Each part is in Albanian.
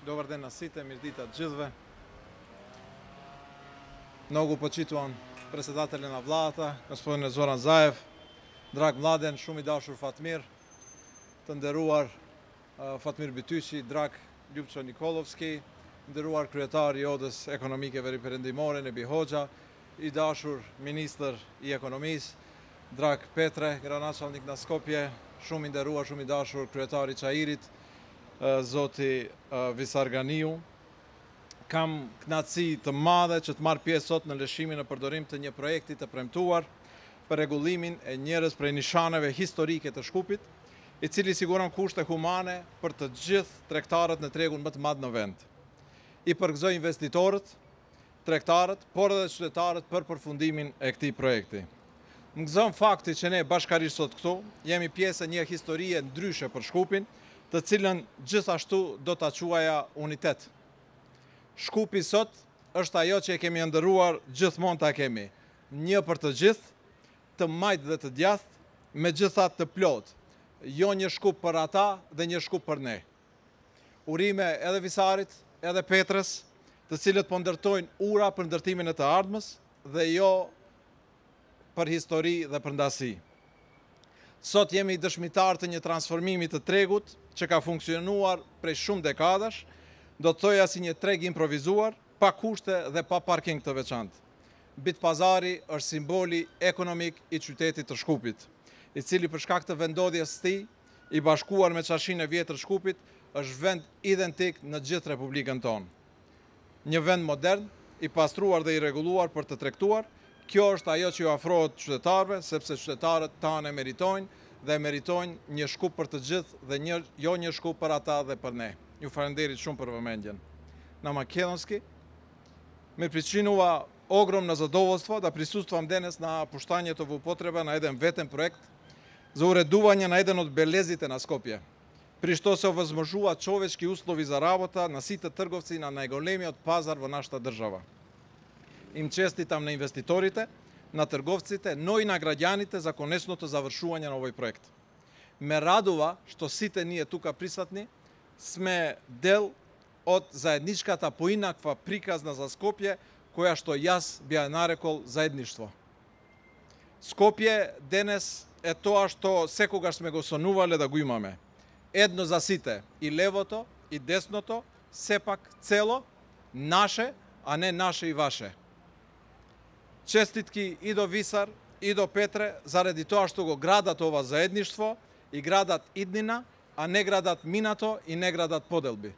Добар ден на сите, мирдита gjithve. Много почитуван председателя на владата, господин Зоран Заев, драг Младен, shumë i dashur Fatmir, të nderuar Fatmir Bytyqi, drag Ljupço Nikolovski, nderuar kryetari i Odës Ekonomike Veriperëndimore Nebi Hoxha, i dashur ministër i ekonomisë, drag Petre, gradonaçelnik në Skopje, shumë i nderuar, shumë i dashur kryetari i Çajirit, zoti Visarganiu. Kam kënaqësi të madhe që të marr pjesë sot në lëshimin e përdorim të një projekti të premtuar për rregullimin e njërës prej nishaneve historike të Shkupit, i cili siguron kushte humane për të gjithë tregtarët në tregun më të madh në vend. I përgëzoj investitorët, tregtarët, por edhe qytetarët për përfundimin e këtij projekti. Më gëzon fakti që ne bashkarisht sot këtu jemi pjesë e një historie ndryshe për Shkupin, të cilën gjithashtu do ta quaja unitet. Shkupi sot është ajo që e kemi ndëruar gjithmonë ta kemi. Një për të gjithë, të majtë dhe të djathtë, megjithatë të plotë. Jo një Shkup për ata dhe një Shkup për ne. Urime edhe Visarit, edhe Petrës, të cilët po ndërtojnë ura për ndërtimin e të ardhmës dhe jo për histori dhe për ndasi. Sot jemi dëshmitar të një transformimi të tregut që ka funksionuar prej shumë dekadash, do të thoja si një treg improvizuar, pa kushte dhe pa parking të veçantë. Bitpazari është simboli ekonomik i qytetit të Shkupit, i cili për shkak të vendodhjes së tij, i bashkuar me çashinë e vjetër Shkupit, është vend identik në gjithë Republikën tonë. Një vend modern, i pastruar dhe i rregulluar për të tregtuar. Kjo është ajo që ju afrohet qytetarëve, sepse qytetarët tanë e meritojnë dhe meritojnë një Shkup për të gjithë dhe jo një Shkup për ata dhe për ne. Ju falenderit shumë për vëmendjen. Na Makedonski, me pričinova ogromno zadovoljstvo da prisustvujem danas na puštanju ovog potreba na jedan vetan projekt za uredovanje na jedan od belezite na Skopje, pri što se ovozможува човечки услови за работа на сите трговци на најголемиот пазар во нашата држава. Им честитам на инвеститорите, на трговците, но и на граѓаните за конечното завршување на овој проект. Ме радува што сите ние тука присутни сме дел од заедничката поинаква приказна за Скопје, која што јас би ја нарекол заедништво. Скопје денес е тоа што секогаш сме го сонувале да го имаме. Едно за сите, и левото, и десното, сепак цело, наше, а не наше и ваше. Честитки и до Висар, и до Петре, заради тоа што го градат ова заедништво и градат иднина, а не градат минато и не градат поделби.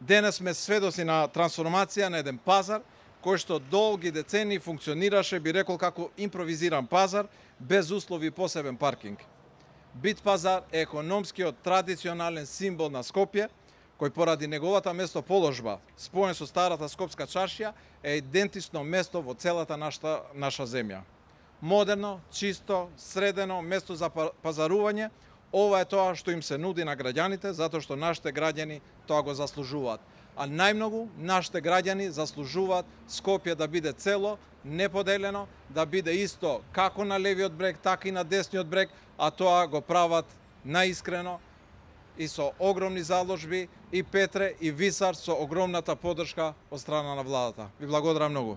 Денес сме сведоци на трансформација на еден пазар, кој што долги децени функционираше, би рекол, како импровизиран пазар, без услови и посебен паркинг. Битпазар е економскиот традиционален символ на Скопје, кој поради неговата местоположба, споен со старата Скопска чаршија, е идентично место во целата наша земја. Модерно, чисто, средено, место за пазарување, ова е тоа што им се нуди на граѓаните, затоа што нашите граѓани тоа го заслужуваат. А најмногу нашите граѓани заслужуваат Скопје да биде цело, неподелено, да биде исто како на левиот брег, така и на десниот брег, а тоа го прават наискрено и со огромни заложби, и Петре, и Висар со огромната поддршка од страна на владата. Ви благодарам многу.